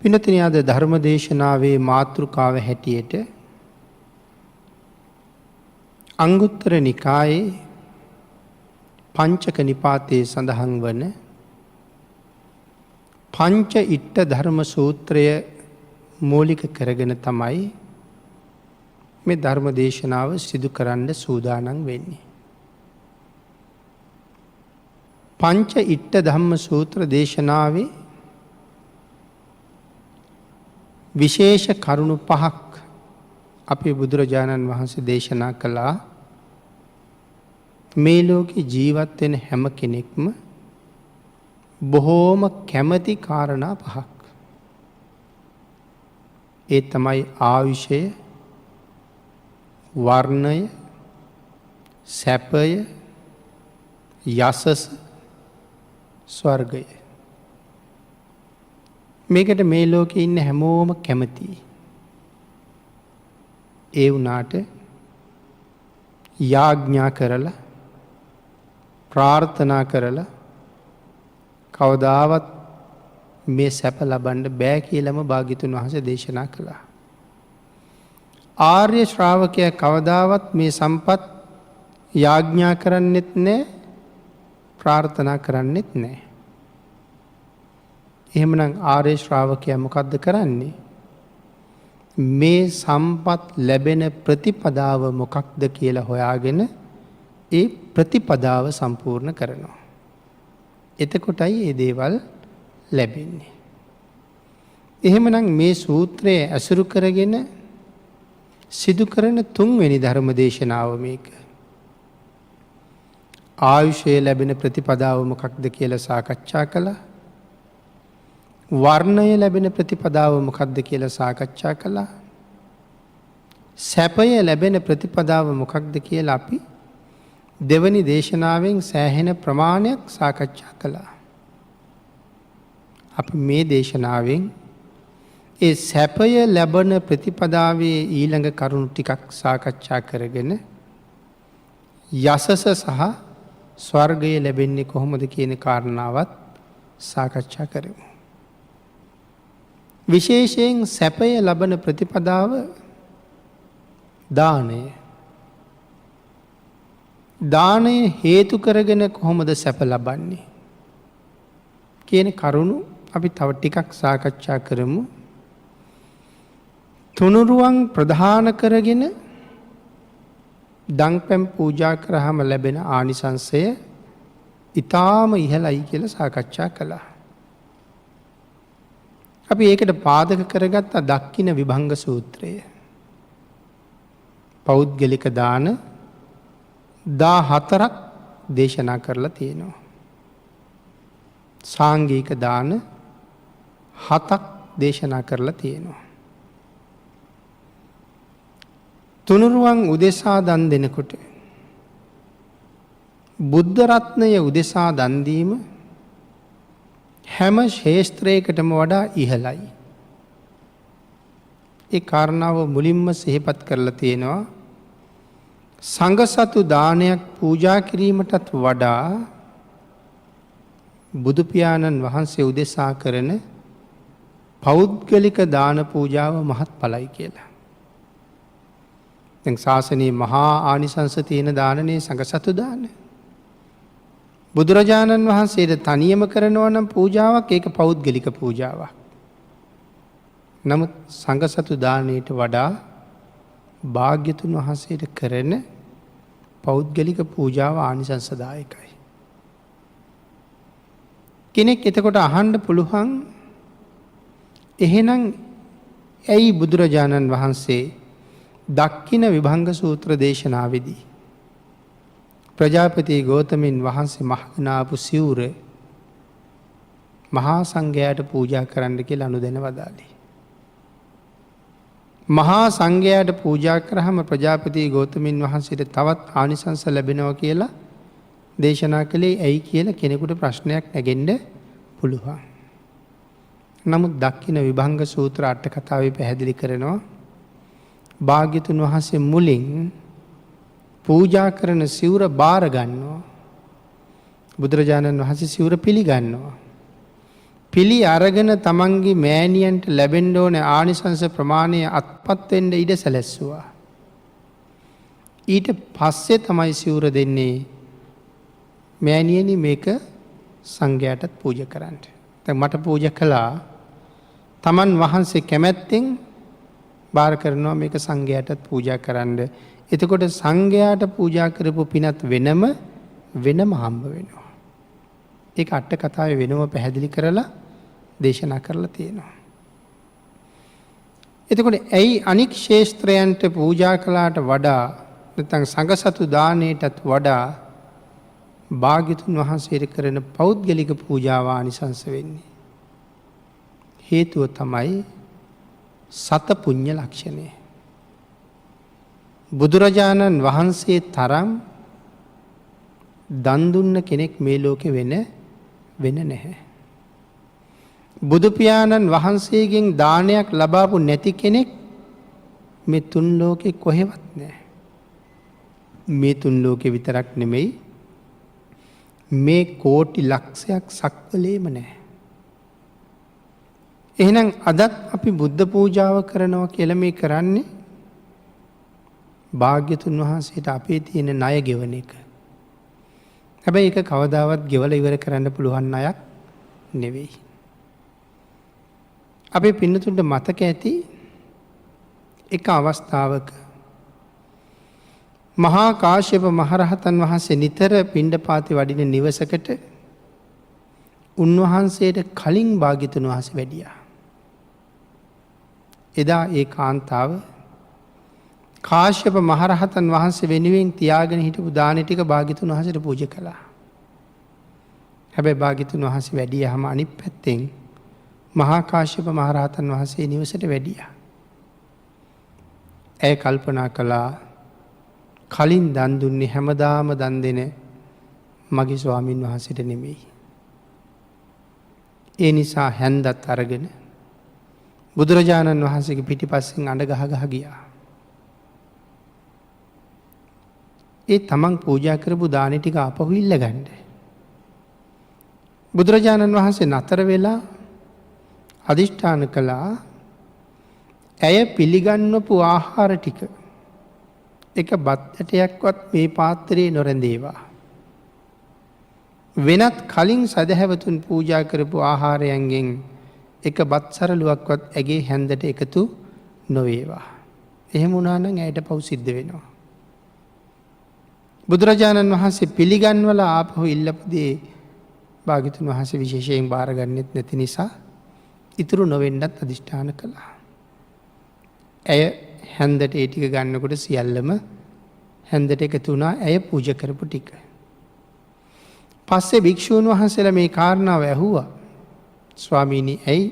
පිනතින අද ධර්ම දේශනාවේ මාතෘකාව හැටියට අංගුත්තර නිකායේ පංචක නිපාතයේ සඳහන් වන පංච ඉට්ට ධර්ම සූත්‍රය මූලික කරගෙන තමයි මේ ධර්ම දේශනාව සිදු කරන්න සූදානම් වෙන්නේ. පංච ඉට්ට ධම්ම සූත්‍ර දේශනාවේ විශේෂ කරුණු පහක් අපේ බුදුරජාණන් වහන්සේ දේශනා කළා. මේ ලෝකේ ජීවත් වෙන හැම කෙනෙක්ම බොහෝම කැමති කාරණා පහක්. ඒ තමයි ආයුෂය, වර්ණය, සැපය, යසස, ස්වර්ගය. මේකට මේ ලෝකේ ඉන්න හැමෝම කැමතියි. ඒ වුණාට යාඥා කරලා ප්‍රාර්ථනා කරලා කවදාවත් මේ සැප ලබන්න බෑ කියලාම භාග්‍යතුන් වහන්සේ දේශනා කළා. ආර්ය ශ්‍රාවකයා කවදාවත් මේ සම්පත් යාඥා කරන්නෙත් නැහැ, ප්‍රාර්ථනා කරන්නෙත් නැහැ. එහෙමනම් ආර්ය ශ්‍රාවකයා මොකද්ද කරන්නේ? මේ සම්පත් ලැබෙන ප්‍රතිපදාව මොකක්ද කියලා හොයාගෙන ඒ ප්‍රතිපදාව සම්පූර්ණ කරනවා. එතකොටයි මේ දේවල් ලැබෙන්නේ. එහෙමනම් මේ සූත්‍රය ඇසුරු කරගෙන සිදු කරන තුන්වෙනි ධර්ම දේශනාව මේක. ආයුෂය ලැබෙන ප්‍රතිපදාව මොකක්ද කියලා සාකච්ඡා කළා. වර්ණය ලැබෙන ප්‍රතිපදාව මොකක්ද කියලා සාකච්ඡා කළා. සැපය ලැබෙන ප්‍රතිපදාව මොකක්ද කියලා අපි දෙවනි දේශනාවෙන් සෑහෙන ප්‍රමාණයක් සාකච්ඡා කළා. අපි මේ දේශනාවෙන් ඒ සැපය ලැබෙන ප්‍රතිපදාවේ ඊළඟ කරුණු ටිකක් සාකච්ඡා කරගෙන යසස සහ ස්වර්ගය ලැබෙන්නේ කොහොමද කියන කාරණාවත් සාකච්ඡා කරමු. විශේෂයෙන් සැපය ලබන ප්‍රතිපදාව දානය. දානය හේතු කරගෙන කොහොමද සැප ලබන්නේ කියන කරුණු අපි තව ටිකක් සාකච්ඡා කරමු. තුනුරුවන් ප්‍රධාන කරගෙන දන්පැන් පූජා කරාම ලැබෙන ආනිසංසය ඊටාම ඉහළයි කියලා සාකච්ඡා කළා. අපි ඒකට පාදක කරගත්ත දක්ඛින විභංග සූත්‍රය. පෞද්ගලික දාන 14ක් දේශනා කරලා තියෙනවා. සාංගික දාන 7ක් දේශනා කරලා තියෙනවා. තුනුරුවන් උදෙසා දන් දෙනකොට බුද්ධ රත්නය උදෙසා දන් දීම හැම ශේස්ත්‍රයකටම වඩා ඉහළයි. ඒ කාරණාව මුලින්ම සිහිපත් කරලා තියෙනවා. සංඝසතු දානයක් පූජා කිරීමටත් වඩා බුදු පියාණන් වහන්සේ උදෙසා කරන පෞද්ගලික දාන පූජාව මහත්ඵලයි කියලා. දැන් ශාසනයේ මහා ආනිසංස තියෙන දානනේ සංඝසතු දාන. බුදුරජාණන් වහන්සේට තනියම කරනවා නම් පූජාවක් ඒක පෞද්ගලික පූජාවක්. නමුත් සංඝසතු දානයට වඩා භාග්‍යතුන් වහන්සේට කරන පෞද්ගලික පූජාව ආනිසංසදායකයි. කෙනෙක් එතකොට අහන්න පුළුවන් එහෙනම් ඇයි බුදුරජාණන් වහන්සේ දක්ඛින විභංග සූත්‍ර දේශනාවේදී ප්‍රජාපති ගෞතමයන් වහන්සේ මහගෙන ආපු සිවුර මහා සංඝයාට පූජා කරන්න කියලා අනුදැන වදාළේ. මහා සංඝයාට පූජා කරාම ප්‍රජාපති ගෞතමයන් වහන්සේට තවත් ආනිසංස ලැබෙනවා කියලා දේශනා කළේ ඇයි කියලා කෙනෙකුට ප්‍රශ්නයක් නැගෙන්න පුළුවන්. නමුත් දක්ඛින විභංග සූත්‍ර අට කතාවේ පැහැදිලි කරනවා භාග්‍යතුන් වහන්සේ මුලින් පූජා කරන සිවුර බාර ගන්නවා. බුදුරජාණන් වහන්සේ සිවුර පිළිගන්නවා. පිළි අරගෙන තමන්ගේ මෑණියන්ට ලැබෙන්න ඕන ආනිසංස ප්‍රමාණය අත්පත් වෙන්න ඉඩ සැලැස්සුවා. ඊට පස්සේ තමයි සිවුර දෙන්නේ මෑණියනි මේක සංඝයාටත් පූජා කරන්න. දැන් මට පූජා කළා තමන් වහන්සේ කැමැත්තෙන් බාර කරනවා මේක සංඝයාටත් පූජා කරන්න. එතකොට සංඝයාට පූජා කරපු පිනත් වෙනම හම්බ වෙනවා. ඒක අට කතාවේ වෙනම පැහැදිලි කරලා දේශනා කරලා තියෙනවා. එතකොට ඇයි අනික් ශේෂ්ත්‍රයන්ට පූජා කළාට වඩා නැත්නම් සංඝසතු දාණයටත් වඩා භාග්‍යතුන් වහන්සේට කරන පෞද්ගලික පූජාව ආනිසංස වෙන්නේ? හේතුව තමයි සත පුඤ්ඤ ලක්ෂණය. බුදුරජාණන් වහන්සේ තරම් දන් දුන්න කෙනෙක් මේ ලෝකෙ වෙන නැහැ. බුදු පියාණන් වහන්සේගෙන් දානයක් ලබාපු නැති කෙනෙක් මේ තුන් ලෝකෙ කොහෙවත් නැහැ. මේ තුන් ලෝකෙ විතරක් නෙමෙයි මේ කෝටි ලක්ෂයක් සක්වලේම නැහැ. එහෙනම් අදත් අපි බුද්ධ පූජාව කරනවා කියලා මේ කරන්නේ භාග්‍යතුන් වහන්සේට අපේ තියෙන ණය ගෙවන එක. හැබැයි ඒක කවදාවත් ගෙවලා ඉවර කරන්න පුළුවන් ණයක් නෙවෙයි. අපේ පින්නතුන්ට මතක ඇති එක අවස්ථාවක මහා කාශ්‍යප මහරහතන් වහන්සේ නිතර පිණ්ඩපාතේ වඩින නිවසකට උන්වහන්සේට කලින් භාග්‍යතුන් වහන්සේ වැඩියා. එදා ඒ කාන්තාව කාශ්‍යප මහරහතන් වහන්සේ වෙනුවෙන් තියාගෙන හිටපු දාන ටික භාග්‍යතුන් වහන්සේට පූජා කළා. හැබැයි භාග්‍යතුන් වහන්සේ වැඩියාම අනිත් පැත්තෙන් මහා කාශ්‍යප මහරහතන් වහන්සේ නිවසට වැඩියා. ඇය කල්පනා කළා කලින් දන් දුන්නේ හැමදාම දන් දෙන මගේ ස්වාමින් වහන්සේට නෙමෙයි. ඒ නිසා හැන්දත් අරගෙන බුදුරජාණන් වහන්සේගේ පිටිපස්සෙන් අඬ ගහ ගියා. ඒ තමන් පූජා කරපු දානෙ ටික ආපහු ඉල්ලගන්න. බුදුරජාණන් වහන්සේ නතර වෙලා අදිෂ්ඨාන කළා ඇය පිළිගන්වපු ආහාර ටික එක බත් ඇටයක්වත් මේ පාත්‍රයේ නොරැඳේවා. වෙනත් කලින් සදහැවතුන් පූජා කරපු ආහාරයන්ගෙන් එක බත් සරලුවක්වත් ඇගේ හැන්දට එකතු නොවේවා. එහෙම වුණා නම් ඇයට පව් සිද්ධ වෙනවා. බුදුරජාණන් වහන්සේ පිළිගන්වලා ආපහු ඉල්ලපු දේ භාග්‍යතුන් වහන්සේ විශේෂයෙන් බාරගන්නෙත් නැති නිසා ඉතුරු නොවෙන්නත් අදිෂ්ඨාන කළා. ඇය හැන්දට ඒ ටික ගන්නකොට සියල්ලම හැන්දට එකතු වුණා ඇය පූජා කරපු ටික. පස්සේ භික්ෂූන් වහන්සේලා මේ කාරණාව ඇහුවා. ස්වාමීනි ඇයි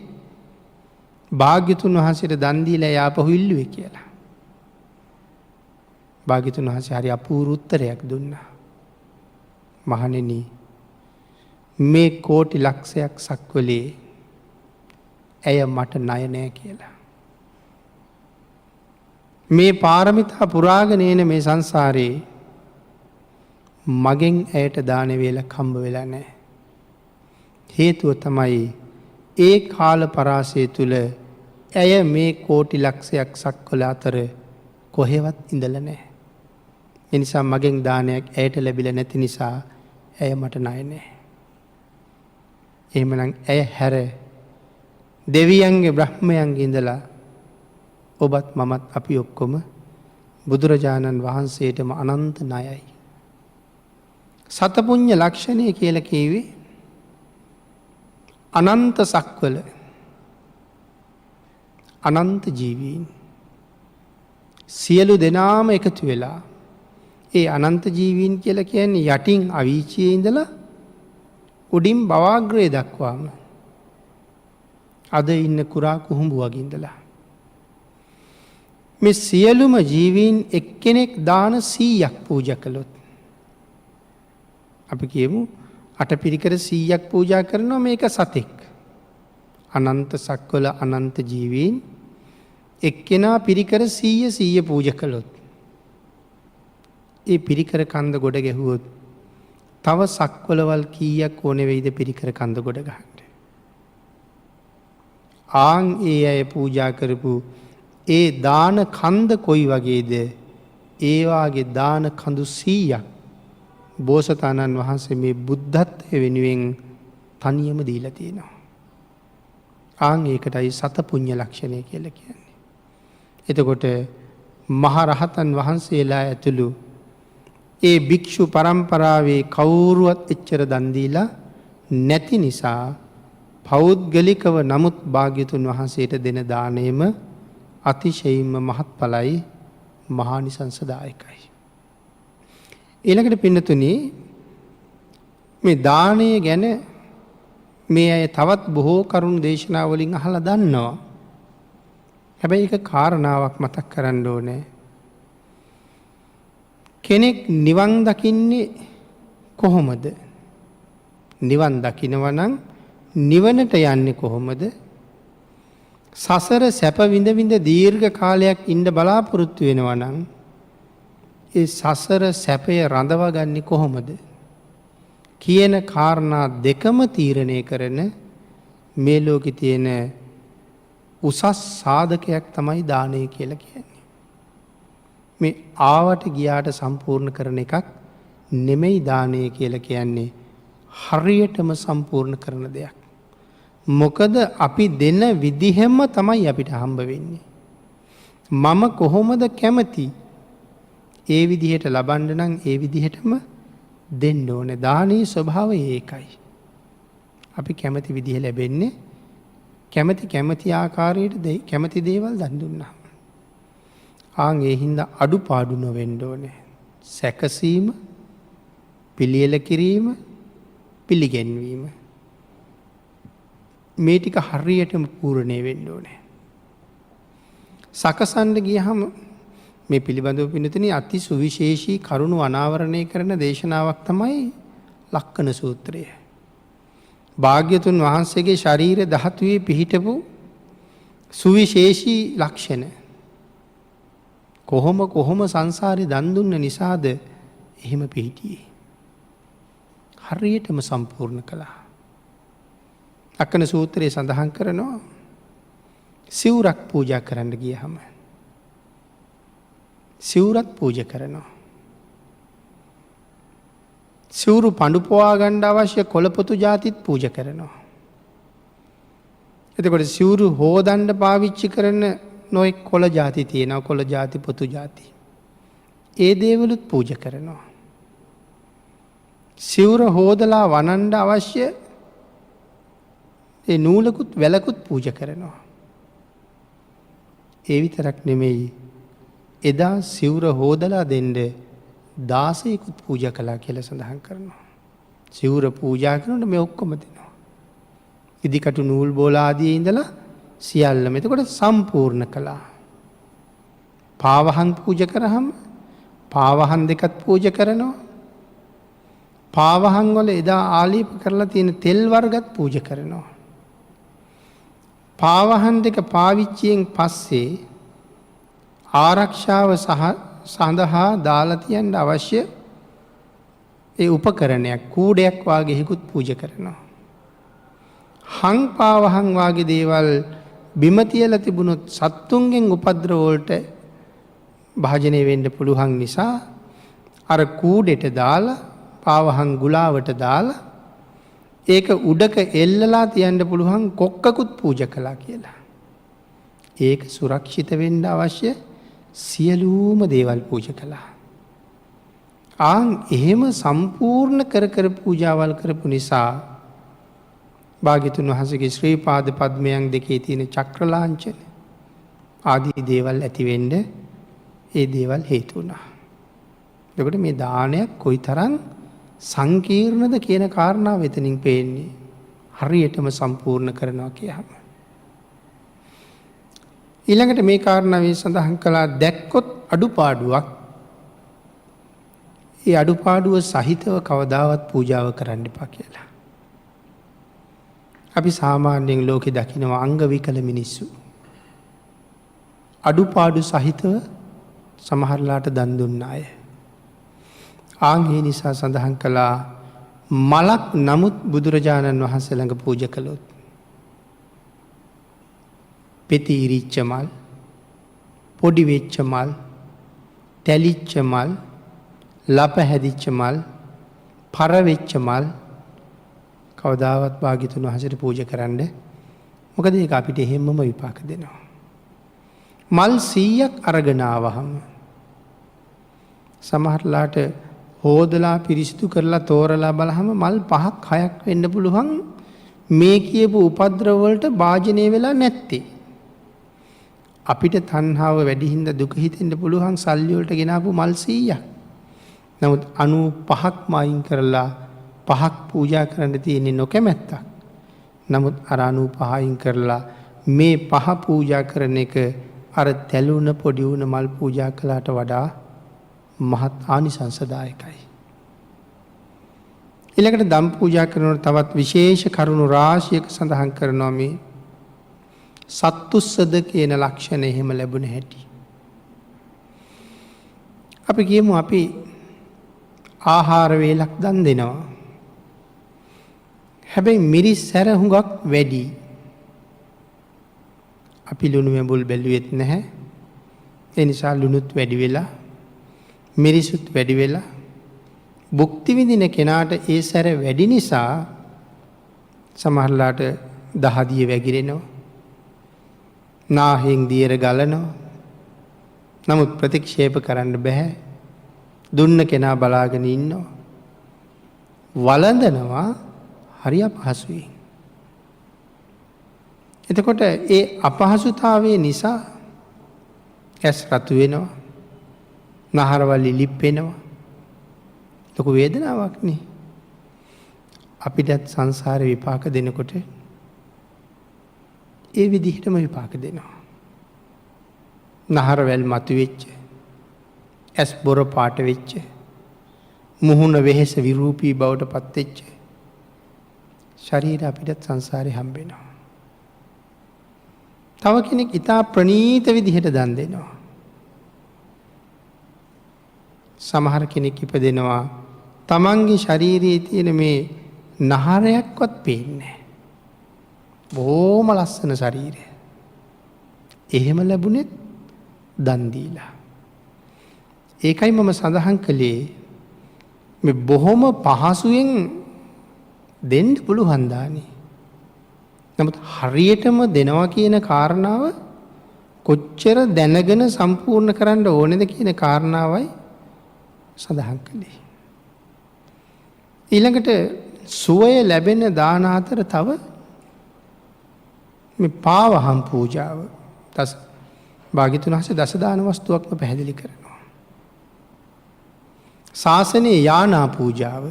භාග්‍යතුන් වහන්සේට දන් දීලා ආපහු ඉල්ලුවේ කියලා. භාග්‍යතුන් වහන්සේ හරි අපූර්ව උත්තරයක් දුන්නා. මහණෙනි මේ කෝටි ලක්ෂයක් සක්වලේ ඇය මට ණය නෑ කියලා. මේ පාරමිතා පුරාගෙන එන මේ සංසාරේ මගෙන් ඇයට දාන වේලක් හම්බ වෙලා නැහැ. හේතුව තමයි ඒ කාල පරාසය තුල ඇය මේ කෝටි ලක්ෂයක් සක්වල අතර කොහෙවත් ඉඳලා නැහැ. ඒ නිසා මගෙන් දානයක් ඇයට ලැබිලා නැති නිසා ඇය මට ණය නැහැ. එහෙමනම් ඇය හැර දෙවියන්ගේ බ්‍රහ්මයන්ගේ ඉඳලා ඔබත් මමත් අපි ඔක්කොම බුදුරජාණන් වහන්සේටම අනන්ත ණයයි. සතපුඤ්ඤ ලක්ෂණය කියලා කියවේ අනන්ත සක්වල අනන්ත ජීවීන් සියලු දෙනාම එකතු වෙලා ඒ අනන්ත ජීවීන් කියලා කියන්නේ යටින් අවීචියේ ඉඳලා උඩින් බවාග්‍රය දක්වාම අද ඉන්න කුරා කුහුඹු වගේ ඉඳලා මේ සියලුම ජීවීන් එක්කෙනෙක් දාන 100ක් පූජා කළොත් අපි කියමු අටපිරිකර 100ක් පූජා කරනවා මේක සතෙක්. අනන්ත සක්වල අනන්ත ජීවීන් එක්කෙනා පිරිකර 100 පූජා කළොත් ඒ පිරිකර කන්ද ගොඩ ගැහුවොත් තව සක්වලවල් කීයක් ඕනේ වෙයිද පිරිකර කන්ද ගොඩ ගන්න. ආන් ඒ අය පූජා කරපු ඒ දාන කන්ද කොයි වගේද? ඒවාගේ දාන කඳු 100ක් බෝසතාණන් වහන්සේ මේ බුද්ධත්වය වෙනුවෙන් තනියම දීලා තියෙනවා. ආන් ඒකටයි සත පුඤ්ඤ ලක්ෂණය කියලා කියන්නේ. එතකොට මහරහතන් වහන්සේලා ඇතුළු ඒ භික්ෂු පරම්පරාවේ කවුරුවත් එච්චර දන් දීලා නැති නිසා පෞද්ගලිකව නමුත් භාග්‍යතුන් වහන්සේට දෙන දාණයම අතිශයින්ම මහත්ඵලයි, මහානිසංසදායකයි. ඊළඟට පින්නතුනි, මේ දාණය ගැන මේ අය තවත් බොහෝ කරුණු දේශනා වලින් අහලා දන්නවා. හැබැයි ඒක කාරණාවක් මතක් කරන්න ඕනේ. කෙනෙක් නිවන් දකින්නේ කොහොමද? නිවන් දකිනවා නම් නිවනට යන්නේ කොහොමද? සසර සැප විඳ විඳ දීර්ඝ කාලයක් ඉන්න බලාපොරොත්තු වෙනවා නම් ඒ සසර සැපය රඳවගන්නේ කොහොමද කියන කාරණා දෙකම තීරණය කරන මේ ලෝකේ තියෙන උසස් සාධකයක් තමයි දානය කියලා කියන්නේ. මේ ආවට ගියාට සම්පූර්ණ කරන එකක් නෙමෙයි දානය කියලා කියන්නේ. හරියටම සම්පූර්ණ කරන දෙයක්. මොකද අපි දෙන විදිහෙම තමයි අපිට හම්බ වෙන්නේ. මම කොහොමද කැමති ඒ විදිහට ලබන්න නම් ඒ විදිහටම දෙන්න ඕනේ. දානයේ ස්වභාවය ඒකයි. අපි කැමති විදිහ ලැබෙන්නේ කැමති ආකාරයට කැමති දේවල් දන් දුන්නා. ආන් ඒ හින්දා අඩුපාඩු නොවෙන්න ඕනේ. සැකසීම, පිළියෙල කිරීම, පිළිගැන්වීම මේ ටික හරියටම පූර්ණේ වෙන්න ඕනේ. සකසන්න ගියහම මේ පිළිබඳව පින්නතුනි අති සුවිශේෂී කරුණු අනාවරණය කරන දේශනාවක් තමයි ලක්කන සූත්‍රය. භාග්‍යතුන් වහන්සේගේ ශරීර ධාතුවේ පිහිටපු සුවිශේෂී ලක්ෂණ කොහොම සංසාරේ දන් දුන්න නිසාද එහෙම පිහිටියේ? හරියටම සම්පූර්ණ කළා. ලක්කන සූත්‍රයේ සඳහන් කරනවා සිවුරක් පූජා කරන්න ගියහම සිවුරත් පූජා කරනවා. සිවුරු පඳු පොවා ගන්න අවශ්‍ය කොළපොතු ಜಾතිත් පූජා කරනවා. එතකොට සිවුරු හොදන්න පාවිච්චි කරන නොයෙක් කොළ ಜಾති තියෙනවා. කොළ ಜಾති, පොතු ಜಾති. ඒ දේවලුත් පූජා කරනවා. සිවුර හොදලා වනන්න අවශ්‍ය ඒ නූලකුත් වැලකුත් පූජා කරනවා. ඒ විතරක් නෙමෙයි, එදා සිවුර හොදලා දෙන්න 16කුත් පූජා කළා කියලා සඳහන් කරනවා. සිවුර පූජා කරනකොට මේ ඔක්කොම දෙනවා. ඉදිකටු නූල් බෝල ආදී ඉඳලා සියල්ලම. එතකොට සම්පූර්ණ කළා. පාවහන් පූජා කරාම පාවහන් දෙකත් පූජා කරනවා. පාවහන් වල එදා ආලේප කරලා තියෙන තෙල් වර්ගත් පූජා කරනවා. පාවහන් දෙක පාවිච්චියෙන් පස්සේ ආරක්ෂාව සඳහා දාලා තියන්න අවශ්‍ය ඒ උපකරණයක් කූඩයක් වාගේ හිකුත් පූජා කරනවා. හං පාවහන් වාගේ දේවල් බිම තියලා තිබුණොත් සත්තුන්ගෙන් උපද්‍රව වලට භාජනය වෙන්න පුළුවන් නිසා අර කූඩෙට දාලා පාවහන් ගුලාවට දාලා ඒක උඩක එල්ලලා තියන්න පුළුවන් කොක්කකුත් පූජා කළා කියලා. ඒක සුරක්ෂිත වෙන්න අවශ්‍ය සියලුම දේවල් පූජා කළා. ආන් එහෙම සම්පූර්ණ කර පූජාවල් කරපු නිසා භාග්‍යතුන් වහන්සේගේ ශ්‍රී පාද පද්මයන් දෙකේ තියෙන චක්‍ර ලාංඡන ආදී දේවල් ඇති වෙන්න ඒ දේවල් හේතු වුණා. එතකොට මේ දානයක් කොයිතරම් සංකීර්ණද කියන කාරණාව එතනින් පේන්නේ. හරියටම සම්පූර්ණ කරනවා කියහම. ඊළඟට මේ කාරණාවේ සඳහන් කළා දැක්කොත් අඩුපාඩුවක් ඒ අඩුපාඩුව සහිතව කවදාවත් පූජාව කරන්න එපා කියලා. අපි සාමාන්‍යයෙන් ලෝකේ දකිනවා අංග විකල මිනිස්සු. අඩුපාඩු සහිතව සමහරලාට දන් දුන්න අය. ආන් ඒ නිසා සඳහන් කළා මලක් නමුත් බුදුරජාණන් වහන්සේ ළඟ පූජා කළොත් පෙති ඉරිච්ච මල්, පොඩි වෙච්ච මල්, තැලිච්ච මල්, ලප හැදිච්ච මල්, පර වෙච්ච මල් කවදාවත් භාග්‍යතුන් වහන්සේට පූජා කරන්න. මොකද ඒක අපිට එහෙම්මම විපාක දෙනවා. මල් 100ක් අරගෙන ආවහම සමහරලාට හොදලා පිරිසිදු කරලා තෝරලා බලහම මල් 5ක් 6ක් වෙන්න පුළුවන් මේ කියපු උපද්‍රව වලට භාජනය වෙලා නැත්තේ. අපිට තණ්හාව වැඩි හින්දා දුක හිතෙන්න පුළුවන් සල්ලි වලට ගෙනාවු මල් 100ක්. නමුත් 95ක්ම අයින් කරලා 5ක් පූජා කරන්න තියෙන්නේ නොකමැත්තක්. නමුත් අර 95 අයින් කරලා මේ 5 පූජා කරන එක අර තැලුණ පොඩි වුණ මල් පූජා කළාට වඩා මහත් ආනිසංසදායකයි. ඊළඟට දම් පූජා කරනකොට තවත් විශේෂ කරුණු රාශියක සඳහන් කරනවා මේ සත්තුස්සද කියන ලක්ෂණ එහෙම ලැබුණ හැටි. අපි කියමු අපි ආහාර වේලක් දන් දෙනවා. හැබැයි මිරිස් සැර හුඟක් වැඩි. අපි ලුණු මැඹුල් බැලුවෙත් නැහැ. ඒ නිසා ලුණුත් වැඩි වෙලා මිරිසුත් වැඩි වෙලා භුක්ති විඳින කෙනාට ඒ සැර වැඩි නිසා සමහරලාට දහදිය වැగిරෙනවා. නාහෙන් දියර ගලනවා. නමුත් ප්‍රතික්ෂේප කරන්න බෑ. දුන්න කෙනා බලාගෙන ඉන්නවා. වළඳනවා හරි අපහසුයි. එතකොට ඒ අපහසුතාවය නිසා ඇස් රතු වෙනවා. නහරවල් ඉලිප්පෙනවා. ලොකු වේදනාවක් නේ. අපිටත් සංසාරේ විපාක දෙනකොට ඒ විදිහටම විපාක දෙනවා. නහරවල් මතුවෙච්ච, ඇස් බොර පාට වෙච්ච, මුහුණ වෙහෙස විරූපී බවට පත් වෙච්ච ශරීර අපිටත් සංසාරේ හම්බ වෙනවා. තව කෙනෙක් ඊටා ප්‍රණීත විදිහට දන් දෙනවා. සමහර කෙනෙක් ඉපදෙනවා තමන්ගේ ශරීරයේ තියෙන මේ නහරයක්වත් පේන්නේ නැහැ. බොහොම ලස්සන ශරීරය. එහෙම ලැබුණෙත් දන් දීලා. ඒකයි මම සඳහන් කළේ මේ බොහොම පහසුවෙන් දෙන්න පුළුවන් දානේ. නමුත් හරියටම දෙනවා කියන කාරණාව කොච්චර දැනගෙන සම්පූර්ණ කරන්න ඕනේද කියන කාරණාවයි සඳහන් කළේ. ඊළඟට සුවය ලැබෙන දාන අතර තව මේ පාවහම් පූජාව භාග්‍යවතුන් වහන්සේ දස දාන වස්තුවක්ම පැහැදිලි කරනවා. ශාසනයේ යානා පූජාව.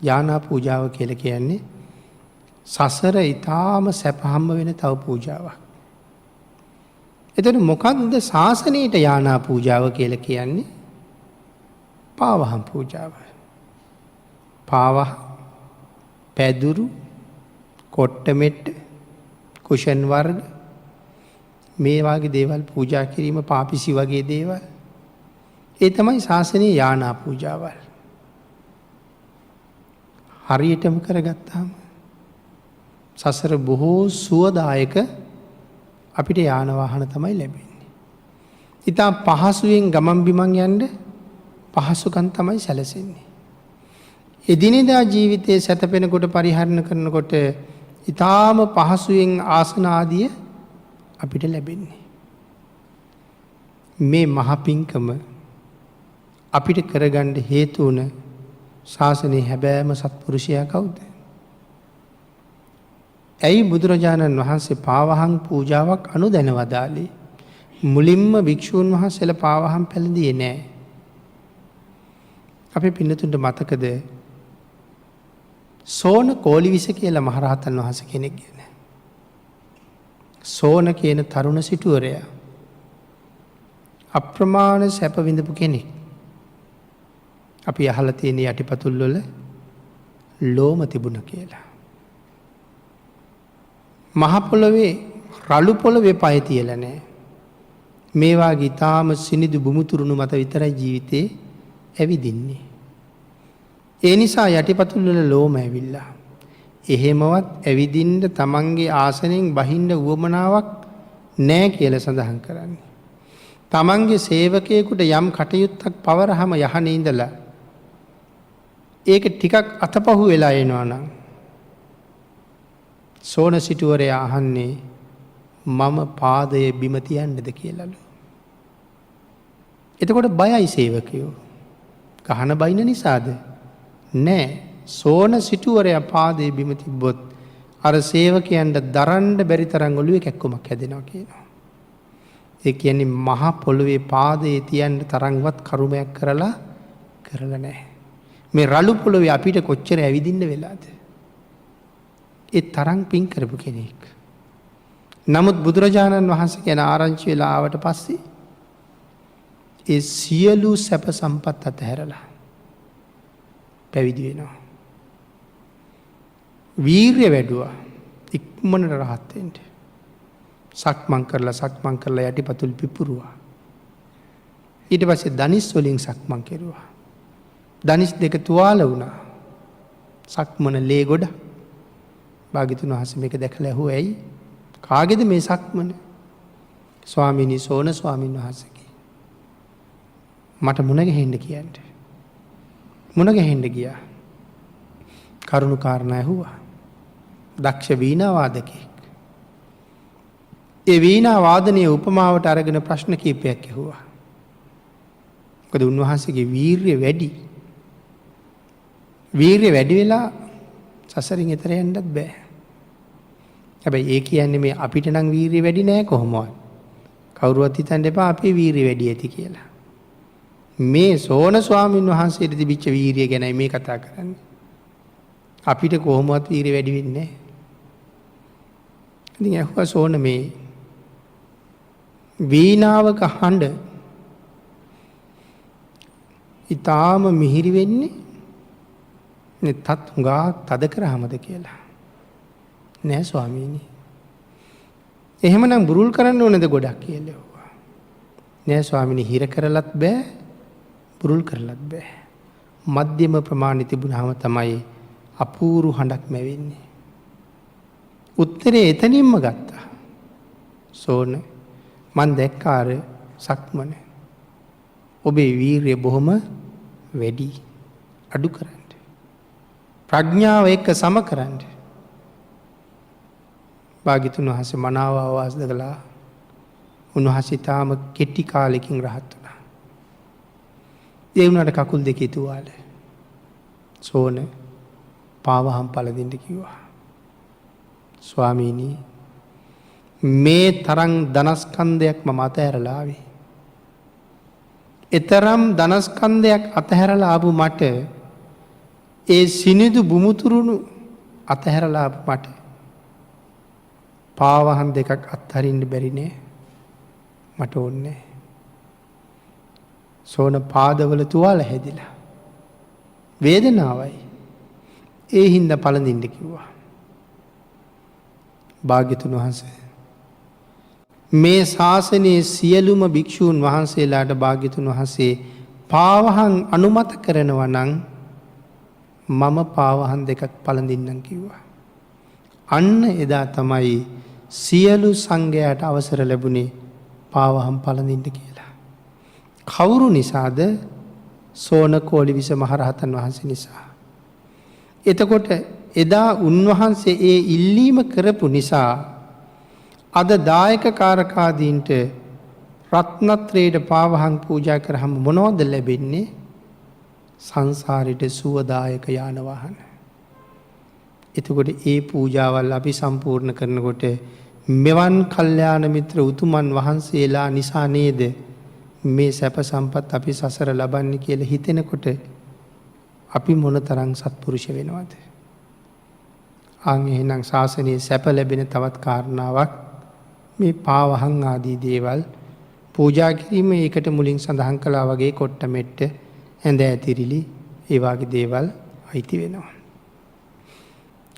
යානා පූජාව කියලා කියන්නේ සසර ඊටාම සැප හම්බ වෙන තව පූජාවක්. එතකොට මොකක්ද ශාසනයට යානා පූජාව කියලා කියන්නේ? පාවහම් පූජාව. පාවහ, පැදුරු, කොට්ටමෙට්ට, කුෂන් වර්ග මේ වගේ දේවල් පූජා කිරීම පාපිසි වගේ දේවල්. ඒ තමයි ශාසනයේ යානා පූජාවල්. හරියටම කරගත්තාම සසර බොහෝ සුවදායක අපිට යාන වාහන තමයි ලැබෙන්නේ. ඉතා පහසුවෙන් ගමන් බිමන් යන්න පහසුකම් තමයි සැලසෙන්නේ. එදිනෙදා ජීවිතයේ සැතපෙනකොට පරිහරණය කරනකොට ඊටාම පහසුවෙන් ආසන ආදිය අපිට ලැබෙන්නේ. මේ මහ පිංකම අපිට කරගන්න හේතු වුණ ශාසනයේ හැබෑම සත්පුරුෂයා කවුද? ඇයි බුදුරජාණන් වහන්සේ පාවහන් පූජාවක් අනුදැන වදාළේ? මුලින්ම භික්ෂූන් වහන්සේලා පාවහන් පැළඳියේ නැහැ. අපේ පින්නතුන්ට මතකද සෝන කෝලිවිස කියලා මහරහතන් වහන්සේ කෙනෙක් ගැන? සෝන කියන තරුණ සිටුවරයා අප්‍රමාණ සැප විඳපු කෙනෙක්. අපි අහලා තියෙන යටිපතුල් වල ලෝම තිබුණ කියලා. මහ පොළවේ රළු පොළවේ පය තියලා නැහැ. මේවා ගිතාම සිනිදු බුමුතුරුණු මත විතරයි ජීවිතේ ඇවිදින්නේ. ඒ නිසා යටිපතුල් වල ලෝම ඇවිල්ලා එහෙමවත් ඇවිදින්න තමන්ගේ ආසනයෙන් බහින්න උවමනාවක් නෑ කියලා සඳහන් කරන්නේ. තමන්ගේ සේවකයෙකුට යම් කටයුත්තක් පවරහම යහනේ ඉඳලා ඒක ටිකක් අතපහු වෙලා එනවා නම් සෝන සිටුවරයා අහන්නේ මම පාදයේ බිම තියන්නද කියලාලු. එතකොට බයයි සේවකයෝ. ගහන බයින නිසාද? නෑ. සෝන සිටුවරයා පාදයේ බිම තිබ්බොත් අර සේවකයන්ට දරන්න බැරි තරම් ඔළුවේ කැක්කුමක් හැදෙනවා කියනවා. ඒ කියන්නේ මහ පොළොවේ පාදයේ තියන්න තරම්වත් කරුමයක් කරලා නැහැ. මේ රළු පොළොවේ අපිට කොච්චර ඇවිදින්න වෙලාද? ඒ තරම් පින් කරපු කෙනෙක්. නමුත් බුදුරජාණන් වහන්සේ ගැන ආරංචි වෙලා ආවට පස්සේ ඒ සියලු සැප සම්පත් අතහැරලා පැවිදි වෙනවා. වීර්ය වැඩුවා ඉක්මනට රහත් වෙන්න. සක්මන් කරලා යටිපතුල් පිපුරුවා. ඊට පස්සේ දනිස් වලින් සක්මන් කෙරුවා. දනිස් දෙක තුවාල වුණා. සක්මන ලේ ගොඩ. භාග්‍යතුන් වහන්සේ මේක දැකලා ඇහුවා ඇයි? කාගේද මේ සක්මන? ස්වාමීනි සෝන ස්වාමීන් වහන්සේගේ. මට මුණ ගැහෙන්න කියන්න. මුණ ගැහෙන්න ගියා. කරුණු කාරණා ඇහුවා. දක්ෂ වීණා වාදකයෙක්. ඒ වීණා වාදනයේ උපමාවට අරගෙන ප්‍රශ්න කීපයක් ඇහුවා. මොකද උන්වහන්සේගේ වීරිය වැඩි. වීරිය වැඩි වෙලා සසරින් එතර යන්නත් බෑ. හැබැයි ඒ කියන්නේ මේ අපිට නම් වීරිය වැඩි නෑ කොහොමවත්. කවුරුවත් හිතන්න එපා අපේ වීරිය වැඩි ඇති කියලා. මේ සෝන ස්වාමීන් වහන්සේට තිබිච්ච වීරිය ගැනයි මේ කතා කරන්නේ. අපිට කොහොමවත් වීරිය වැඩි වෙන්නේ නෑ. ඉතින් අහුවා සෝන මේ වීණාවක හඬ ඊටාම මිහිරි වෙන්නේ තත් හුඟා තද කරාමද කියලා. නෑ ස්වාමීනි. එහෙමනම් බුරුල් කරන්න ඕනද ගොඩක් කියලා ඇහුවා. නෑ ස්වාමීනි හිර කරලත් බෑ බුරුල් කරලත් බෑ. මධ්‍යම ප්‍රමාණය තිබුණාම තමයි අපූරු හඬක් මැවෙන්නේ. උත්තරේ එතනින්ම ගත්තා. සෝන මන් දැක්කාර සක්මන. ඔබේ වීරිය බොහොම වැඩි. අඩු කරන්න. ප්‍රඥාව එක්ක සම කරන්න. භාග්‍යතුන් වහන්සේ මනාව අවවාද කළා. උන්වහන්සේ තාම කෙටි කාලෙකින් රහත් වුණා. ඒ වුණාට කකුල් දෙකේ තුවාල. සෝන පාවහම් පළදින්න කිව්වා. ස්වාමීනි මේ තරම් ධනස්කන්ධයක් මම අතහැරලා ආවේ. එතරම් ධනස්කන්ධයක් අතහැරලා ආපු මට ඒ සිනිදු බුමුතුරුණු අතහැරලා ආපු මට පාවහන් දෙකක් අත්හරින්න බැරි නේ. මට ඕනේ. සෝන පාදවල තුවාල හැදිලා. වේදනාවයි. ඒ හින්දා පළඳින්න කිව්වා. භාග්‍යතුන් වහන්සේ මේ ශාසනයේ සියලුම භික්ෂූන් වහන්සේලාට භාග්‍යතුන් වහන්සේ පාවහන් අනුමත කරනවා නම් මම පාවහන් දෙකක් පළඳින්නම් කිව්වා. අන්න එදා තමයි සියලු සංඝයාට අවසර ලැබුණේ පාවහන් පළඳින්න කියලා. කවුරු නිසාද? සෝන කෝලිවිස මහරහතන් වහන්සේ නිසා. එතකොට එදා උන්වහන්සේ ඒ ඉල්ලීම කරපු නිසා අද දායක කාරකාදීන්ට රත්නත්‍රයට පාවහන් පූජා කරාම මොනවද ලැබෙන්නේ? සංසාරෙට සුවදායක යාන වාහන. එතකොට ඒ පූජාවල් අපි සම්පූර්ණ කරනකොට මෙවන් කල්යාණ මිත්‍ර උතුමන් වහන්සේලා නිසා නේද මේ සැප සම්පත් අපි සසර ලබන්නේ කියලා හිතෙනකොට අපි මොනතරම් සත්පුරුෂ වෙනවද? අන් එහෙනම් ශාසනයේ සැප ලැබෙන තවත් කාරණාවක් මේ පාවහන් ආදී දේවල් පූජා කිරීම. ඒකට මුලින් සඳහන් කළා වගේ කොට්ට මෙට්ට ඇඳ ඇතිරිලි ඒ වගේ දේවල් අයිති වෙනවා.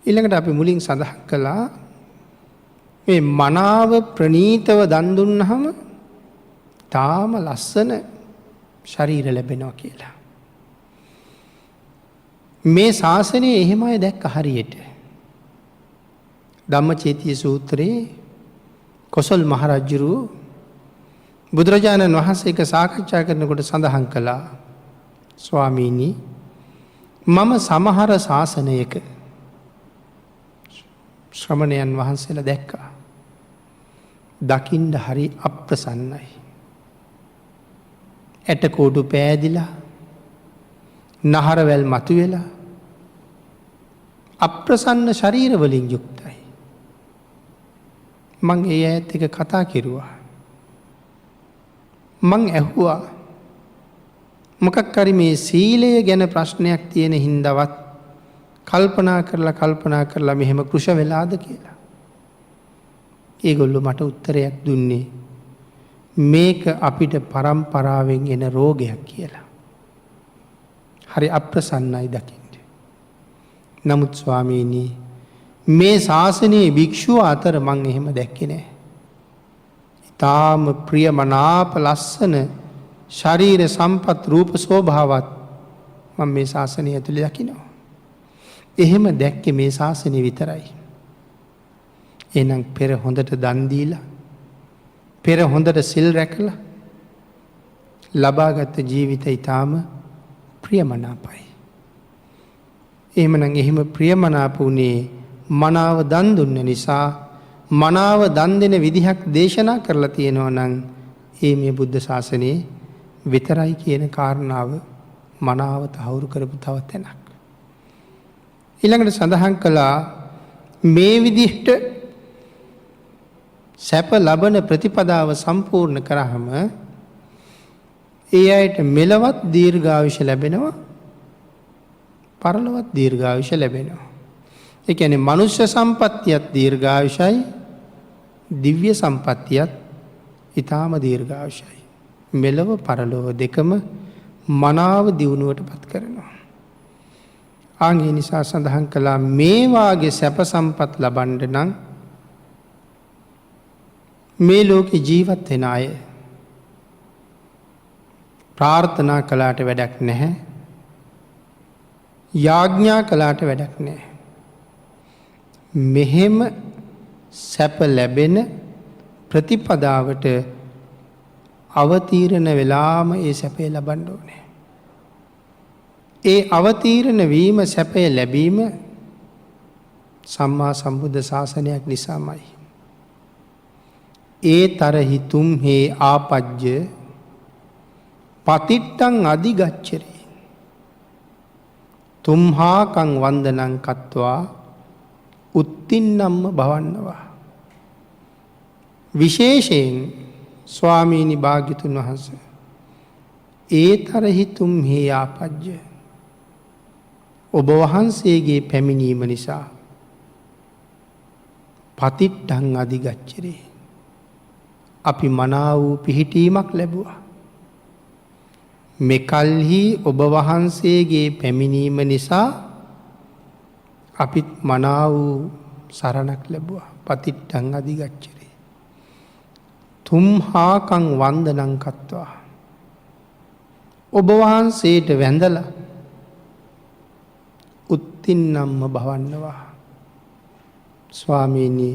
ඊළඟට අපි මුලින් සඳහන් කළා මේ මනාව ප්‍රණීතව දන් දුන්නාම තාම ලස්සන ශරීර ලැබෙනවා කියලා. මේ ශාසනයේ එහෙම අය දැක්ක හරියට. ධම්මචේතිය සූත්‍රයේ කොසල් මහරජුරු බුදුරජාණන් වහන්සේ එක සාකච්ඡා කරනකොට සඳහන් කළා ස්වාමීනි මම සමහර ශාසනයක ශ්‍රමණයන් වහන්සේලා දැක්කා. දකින්න හරි අප්‍රසන්නයි. ඇටකෝඩු පෑදිලා නහරවැල් මතුවෙලා අප්‍රසන්න ශරීර වලින් යුක්තයි. මං ඒ ඇත් එක කතා කෙරුවා. මං ඇහුවා මොකක් හරි මේ සීලය ගැන ප්‍රශ්නයක් තියෙන හින්දවත් කල්පනා කරලා මෙහෙම කෘෂ වෙලාද කියලා. ඒගොල්ලෝ මට උත්තරයක් දුන්නේ මේක අපිට පරම්පරාවෙන් එන රෝගයක් කියලා. හරි අප්‍රසන්නයි දකින්න. නමුත් ස්වාමීනි මේ ශාසනයේ භික්ෂුව අතර මං එහෙම දැක්කේ නෑ. ඊටාම ප්‍රියමනාප ලස්සන ශරීර සම්පත් රූප ස්වභාවත් මම මේ ශාසනය ඇතුළේ දකිනවා. එහෙම දැක්කේ මේ ශාසනය විතරයි. එහෙනම් පෙර හොඳට දන් දීලා පෙර හොඳට සිල් රැකලා ලබාගත් ජීවිතය ඊටාම ප්‍රියමනාපයි. එහෙමනම් එහෙම ප්‍රියමනාප වුණේ මනාව දන් දුන්න නිසා මනාව දන් දෙන විදිහක් දේශනා කරලා තියෙනවා නම් ඒ මේ බුද්ධ ශාසනයේ විතරයි කියන කාරණාව මනාව තහවුරු කරපු තව තැනක්. ඊළඟට සඳහන් කළා මේ විදිහට සැප ලබන ප්‍රතිපදාව සම්පූර්ණ කරාම ඒ අයට මෙලවත් දීර්ඝායුෂ ලැබෙනවා පරලොවත් දීර්ඝායුෂ ලැබෙනවා. ඒ කියන්නේ මනුෂ්‍ය සම්පත්තියත් දීර්ඝායුෂයි දිව්‍ය සම්පත්තියත් ඊටාම දීර්ඝායුෂයි. මෙලව පරලොව දෙකම මනාව දියුණුවට පත් කරනවා. ආන්ගේ නිසා සඳහන් කළා මේ වාගේ සැප සම්පත් ලබන්න නම් මේ ලෝකේ ජීවත් වෙන අය ප්‍රාර්ථනා කළාට වැඩක් නැහැ. යාඥා කළාට වැඩක් නැහැ. මෙහෙම සැප ලැබෙන ප්‍රතිපදාවට අවතීර්ණ වෙලාම ඒ සැපේ ලබන්න ඕනේ. ඒ අවතීර්ණ වීම සැපේ ලැබීම සම්මා සම්බුද්ධ ශාසනයක් නිසාමයි. ඒ තරහි තුම්හේ ආපජ්ජ පතිට්ටං අධිගච්ඡරේ තුම්හාකං වන්දනං කତ୍වා උත්තින්නම්ම භවන්නවා. විශේෂයෙන් ස්වාමීනි භාග්‍යතුන් වහන්සේ ඒ තරහි තුම්හේ ආපජ්ජ ඔබ වහන්සේගේ පැමිණීම නිසා පතිට්ටං අධිගච්ඡරේ අපි මනා වූ පිහිටීමක් ලැබුවා. මෙකල්හි ඔබ වහන්සේගේ පැමිණීම නිසා අපිත් මනා වූ සරණක් ලැබුවා. පතිට්ටං අධිගච්ඡරේ තුම්හාකං වන්දනං කତ୍වා ඔබ වහන්සේට වැඳලා උත්තින්නම්ම භවන්නවා. ස්වාමීනි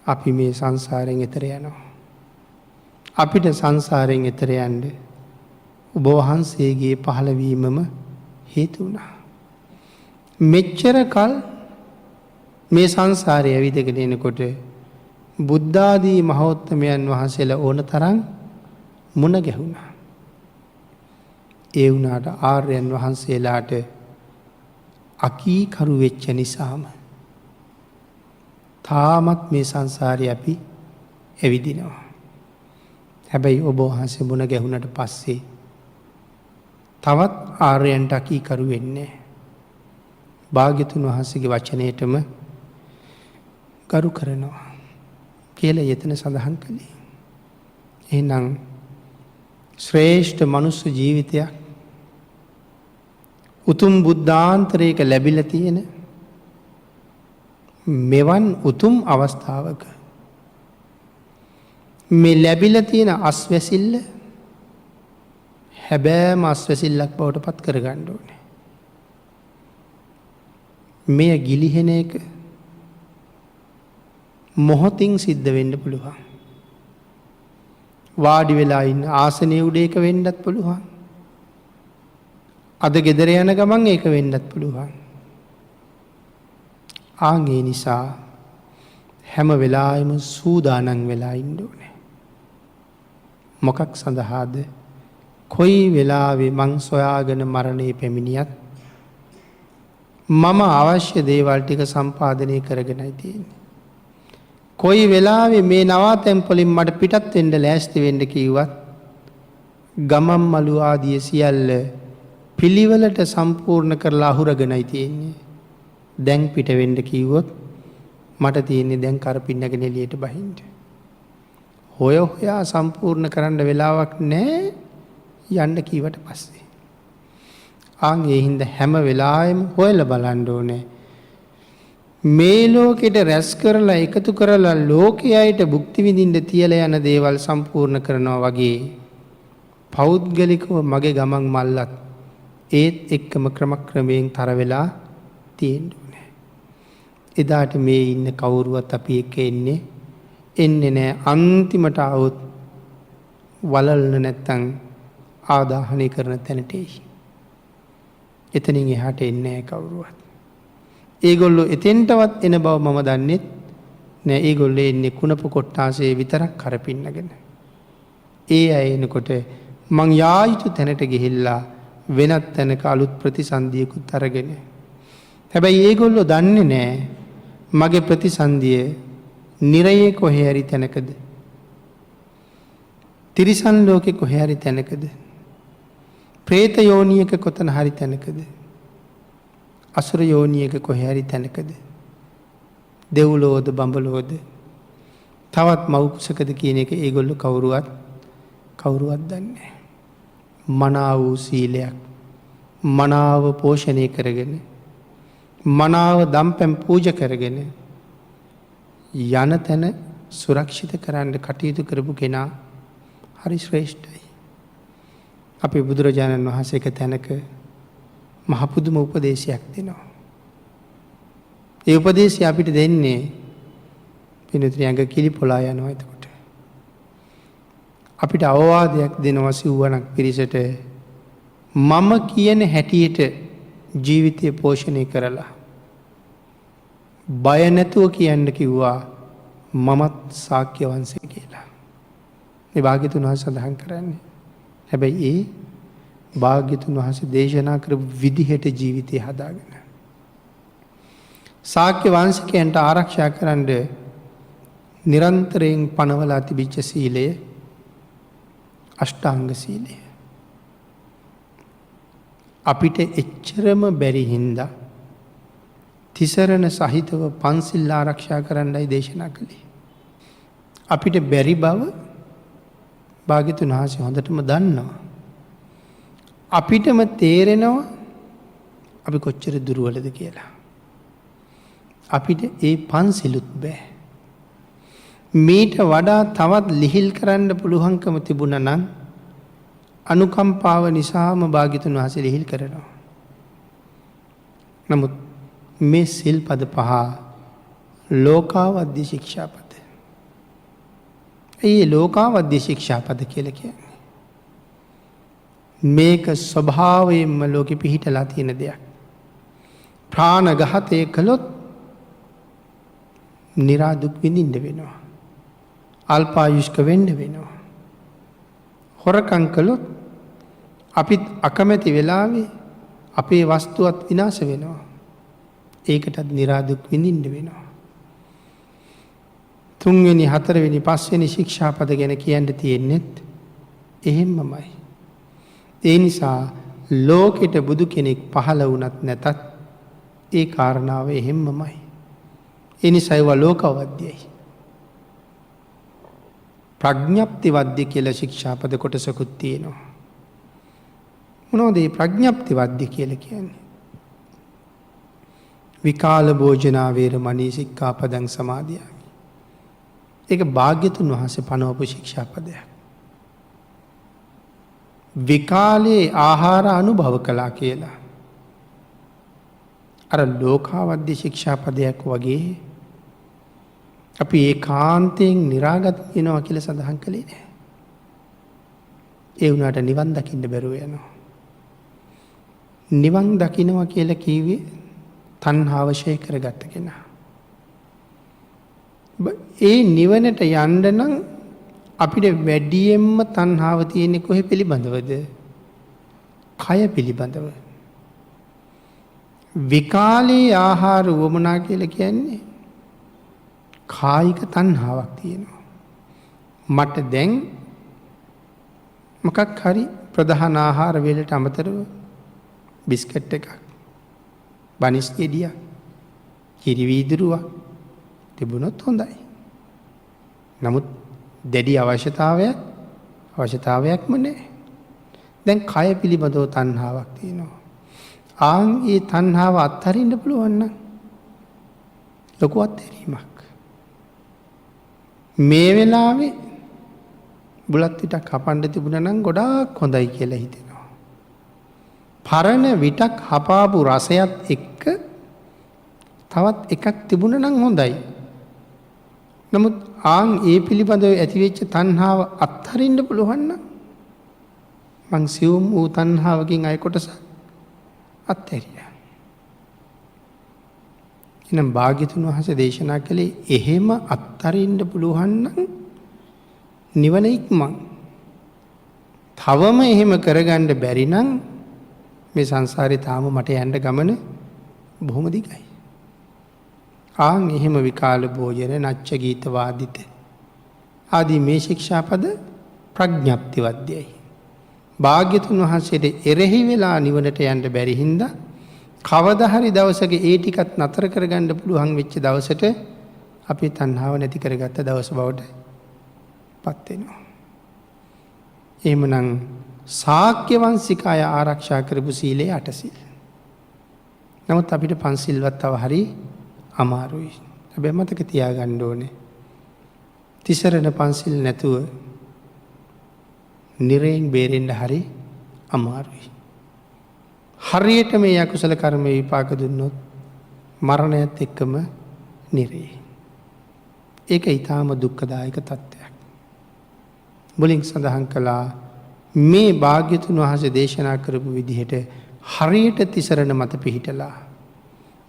අපි මේ සංසාරයෙන් එතර යනවා. අපිට සංසාරයෙන් එතර යන්න ඔබ වහන්සේගේ පහළවීමම හේතු වුණා. මෙච්චර කල් මේ සංසාරය ඇවිදගෙන එනකොට බුද්ධාදී මහෝත්තමයන් වහන්සේලා ඕන තරම් මුණ ගැහුණා. ඒ වුණාට ආර්යයන් වහන්සේලාට අකීකරු වෙච්ච නිසාම තාමත් මේ සංසාරේ අපි ඇවිදිනවා. හැබැයි ඔබ වහන්සේ මුණ ගැහුණට පස්සේ තවත් ආර්යයන්ට අකීකරු වෙන්නේ භාග්‍යතුන් වහන්සේගේ වචනයටම ගරු කරනවා කියලා යතන සඳහන් කළේ. එහෙනම් ශ්‍රේෂ්ඨ මනුස්ස ජීවිතයක් උතුම් බුද්ධාන්තරයක ලැබිලා තියෙන මෙවන් උතුම් අවස්ථාවක මේ ලැබිලා තියෙන අස්වැසිල්ල හැබෑම අස්වැසිල්ලක් බවට පත් කරගන්න ඕනේ. මෙය ගිලිහෙන එක මොහොතින් සිද්ධ වෙන්න පුළුවන්. වාඩි වෙලා ඉන්න ආසනයේ උඩ ඒක වෙන්නත් පුළුවන්. අද ගෙදර යන ගමන් ඒක වෙන්නත් පුළුවන්. ඒ නිසා හැම වෙලාවෙම සූදානම් වෙලා ඉන්න ඕනේ. මොකක් සඳහාද? කොයි වෙලාවෙ මං සොයාගෙන මරණය පැමිණියත් මම අවශ්‍ය දේවල් ටික සම්පාදනය කරගෙනයි තියෙන්නේ. කොයි වෙලාවෙ මේ නවාතැන් වලින් මට පිටත් වෙන්න ලෑස්ති වෙන්න කිව්වත් ගමම් මලු ආදිය සියල්ල පිළිවෙලට සම්පූර්ණ කරලා අහුරගෙනයි තියෙන්නේ. දැන් පිට වෙන්න කිව්වොත් මට තියෙන්නේ දැන් කරපින්නගෙන එළියට බහින්න. හොයා සම්පූර්ණ කරන්න වෙලාවක් නැහැ යන්න කීවට පස්සේ. ඒ හින්දා හැම වෙලාවෙම හොයලා බලන්න ඕනේ. මේ ලෝකෙට රැස් කරලා එකතු කරලා ලෝකයට භුක්ති විඳින්න තියලා යන දේවල් සම්පූර්ණ කරනවා වගේ පෞද්ගලිකව මගේ ගමන් මල්ලත් ඒත් එක්කම ක්‍රමයෙන් තර වෙලා තියෙන්න ඕනේ. එදාට මේ ඉන්න කවුරුවත් අපි එක්ක එන්නේ නැහැ. අන්තිමට આવොත් වලල්න නැත්තම් ආදාහනය කරන තැනට එයි. එතනින් එහාට එන්නේ නැහැ කවුරුවත්. ඒගොල්ලෝ එතෙන්ටවත් එන බව මම දන්නෙත් නෑ. ඒගොල්ලෝ එන්නේ කුණප කොට්ටාසේ විතරක් කරපින්නගෙන. ඒ අය එනකොට මං යා යුතු තැනට ගිහිල්ලා වෙනත් තැනක අලුත් ප්‍රතිසන්දියකුත් අරගෙන. හැබැයි ඒගොල්ලෝ දන්නේ නෑ මගේ ප්‍රතිසන්දිය නිරයේ කොහේ හරි තැනකද? තිරිසන් ලෝකේ කොහේ හරි තැනකද? പ്രേත යෝනියක කොතන හරි තැනකද? අසුර යෝනියක කොහේ හරි තැනකද? දෙව්ලෝද බඹලෝද තවත් මව් කුසකද කියන එක ඒගොල්ලෝ කවුරුවත් දන්නේ නැහැ. මනාව වූ සීලයක් මනාව පෝෂණය කරගෙන මනාව දම්පැන් පූජා කරගෙන යන තැන සුරක්ෂිත කරන්න කටයුතු කරපු කෙනා හරි ශ්‍රේෂ්ඨයි. අපේ බුදුරජාණන් වහන්සේ එක තැනක මහ පුදුම උපදේශයක් දෙනවා. ඒ උපදේශය අපිට දෙන්නේ පින්තුනි ඇඟ කිලිපොලා යනවා. එතකොට අපිට අවවාදයක් දෙනවා සිව්වණක් පිරිසට මම කියන හැටියට ජීවිතය පෝෂණය කරලා බය නැතුව කියන්න කිව්වා මමත් ශාක්‍ය වංශය කියලා. මේ භාග්‍යතුන් වහන්සේ සඳහන් කරන්නේ. හැබැයි ඒ භාග්‍යතුන් වහන්සේ දේශනා කරපු විදිහට ජීවිතය හදාගෙන ශාක්‍ය වංශිකයන්ට ආරක්ෂා කරන්න නිරන්තරයෙන් පනවලා තිබිච්ච සීලය අෂ්ටාංග සීලය. අපිට එච්චරම බැරි හින්දා තිසරණ සහිතව පන්සිල් ආරක්ෂා කරන්නයි දේශනා කළේ. අපිට බැරි බව භාග්‍යතුන් වහන්සේ හොඳටම දන්නවා. අපිටම තේරෙනවා අපි කොච්චර දුර්වලද කියලා. අපිට ඒ පන්සිලුත් බෑ. මීට වඩා තවත් ලිහිල් කරන්න පුළුවන්කම තිබුණා නම් අනුකම්පාව නිසාම භාග්‍යතුන් වහන්සේ ලිහිල් කරනවා. නමුත් මේ සිල්පද පහ ලෝකාවද්‍ය ශික්ෂාපද. ඒ ලෝකාවද්‍ය ශික්ෂාපද කියලා කියන්නේ මේක ස්වභාවයෙන්ම ලෝකෙ පිහිටලා තියෙන දෙයක්. ප්‍රාණඝාතය කළොත් නිරාදුක් විඳින්න වෙනවා. අල්පායුෂ්ක වෙන්න වෙනවා. හොරකම් කළොත් අපිත් අකමැති වෙලාවේ අපේ වස්තුවත් විනාශ වෙනවා. ඒකටත් නිරාදුක් විඳින්න වෙනවා. 3 වෙනි 4 වෙනි 5 වෙනි ශික්ෂාපද ගැන කියන්න තියෙන්නේත් එහෙම්මමයි. ඒ නිසා ලෝකෙට බුදු කෙනෙක් පහළ වුණත් නැතත් ඒ කාරණාව එහෙම්මමයි. ඒ නිසා ඒවා ලෝකවද්‍යයි. ප්‍රඥප්ති වද්‍ය කියලා ශික්ෂාපද කොටසකුත් තියෙනවා. මොනවද මේ ප්‍රඥප්ති වද්‍ය කියලා කියන්නේ? විකාල භෝජනා වේරමණී සික්ඛාපදං සමාදියාමි. ඒක භාග්‍යතුන් වහන්සේ පනවපු ශික්ෂාපදයක්. විකාලේ ආහාර අනුභව කළා කියලා. අර ලෝකාවද්‍ය ශික්ෂාපදයක් වගේ අපි ඒ කාන්තයෙන් නිරාගත වෙනවා කියල සඳහන් කළේ නෑ. ඒ වුණට නිවන් දකින්න බැරුව යනවා. නිවන් දකිනවා කියල කීවේ තණ්හාවශය කරගත්ත කෙනා. ඒ නිවනට යන්න නම් අපිට වැඩියෙන්ම තණ්හාව තියෙන්නේ කොහෙ පිළිබඳවද? කය පිළිබඳව. විකාලේ ආහාර වමනා කියලා කියන්නේ කායික තණ්හාවක් තියෙනවා. මට දැන් මොකක් හරි ප්‍රධාන ආහාර වේලට අමතරව බිස්කට් එකක්, බනිස් ගෙඩියක්, කිරි වීදුරුවක් තිබුණොත් හොඳයි. නමුත් දැඩි අවශ්‍යතාවයක්ම නැහැ. දැන් කය පිළිබඳව තණ්හාවක් තියෙනවා. ආන් ඒ තණ්හාව අත්හරින්න පුළුවන් නම් ලොකු අත්හැරීමක්. මේ වෙලාවේ බුලත් විටක් කපන්න තිබුණා නම් ගොඩාක් හොඳයි කියලා හිතෙනවා. පරණ විටක් හපාපු රසයත් එක්ක තවත් එකක් තිබුණා නම් හොඳයි. නමුත් ආන් ඒ පිළිබඳව ඇතිවෙච්ච තණ්හාව අත්හරින්න පුළුවන් නම් මං සියුම් වූ තණ්හාවකින් අය කොටස අත්හැරියා. එනම් භාග්‍යතුන් වහන්සේ දේශනා කළේ එහෙම අත්හරින්න පුළුවන් නම් නිවන ඉක්මන්. තවම එහෙම කරගන්න බැරි නම් මේ සංසාරේ තාම මට යන්න ගමන බොහොම දිගයි. ආන් එහෙම විකාල භෝජන, නච්ච ගීත වාදිත ආදී මේ ශික්ෂාපද ප්‍රඥප්ති වද්‍යයි. භාග්‍යතුන් වහන්සේට එරෙහි වෙලා නිවනට යන්න බැරි හින්දා කවදා හරි දවසක ඒ ටිකත් නතර කරගන්න පුළුවන් වෙච්ච දවසට අපි තණ්හාව නැති කරගත්ත දවස බවට පත් වෙනවා. එහෙමනම් ශාක්‍ය වංශිකාය ආරක්ෂා කරපු සීලේ 8 සීල්. නමුත් අපිට පන්සිල්වත් තව හරි අමාරුයි. හැබැයි මතක තියාගන්න ඕනේ. තිසරණ පන්සිල් නැතුව නිරයෙන් බේරෙන්න හරි අමාරුයි. හරියට මේ අකුසල කර්ම විපාක දුන්නොත් මරණයත් එක්කම නිරේ. ඒක ඊටාම දුක්ඛදායක තත්ත්වයක්. මුලින් සඳහන් කළා මේ භාග්‍යතුන් වහන්සේ දේශනා කරපු විදිහට හරියට තිසරණ මත පිහිටලා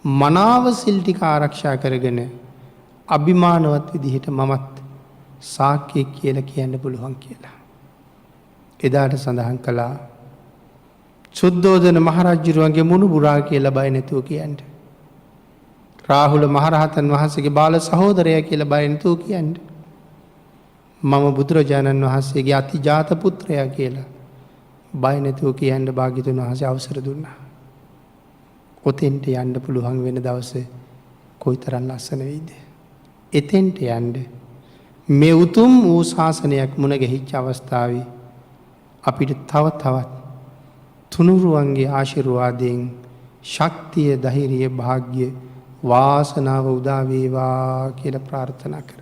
මනාව සිල් ටික ආරක්ෂා කරගෙන අභිමානවත් විදිහට මමත් ශාක්‍යයෙක් කියලා කියන්න පුළුවන් කියලා. එදාට සඳහන් කළා සුද්ධෝදන මහරජුරුවන්ගේ මුණුබුරා කියලා බය නැතුව කියන්න. රාහුල මහරහතන් වහන්සේගේ බාල සහෝදරයා කියලා බය නැතුව කියන්න. මම බුදුරජාණන් වහන්සේගේ අතිජාත පුත්‍රයා කියලා බය නැතුව කියන්න භාග්‍යතුන් වහන්සේ අවසර දුන්නා. ඔතෙන්ට යන්න පුළුවන් වෙන දවසේ කොයිතරම් ලස්සන වෙයිද? එතෙන්ට යන්න මේ උතුම් වූ ශාසනයක් මුණ ගැහිච්ච අවස්ථාවේ අපිට තවත් තුනුරුවන්ගේ ආශිර්වාදයෙන් ශක්තිය, ධෛර්යය, වාග්ය, වාසනාව උදා වේවා කියලා ප්‍රාර්ථනා කරනවා.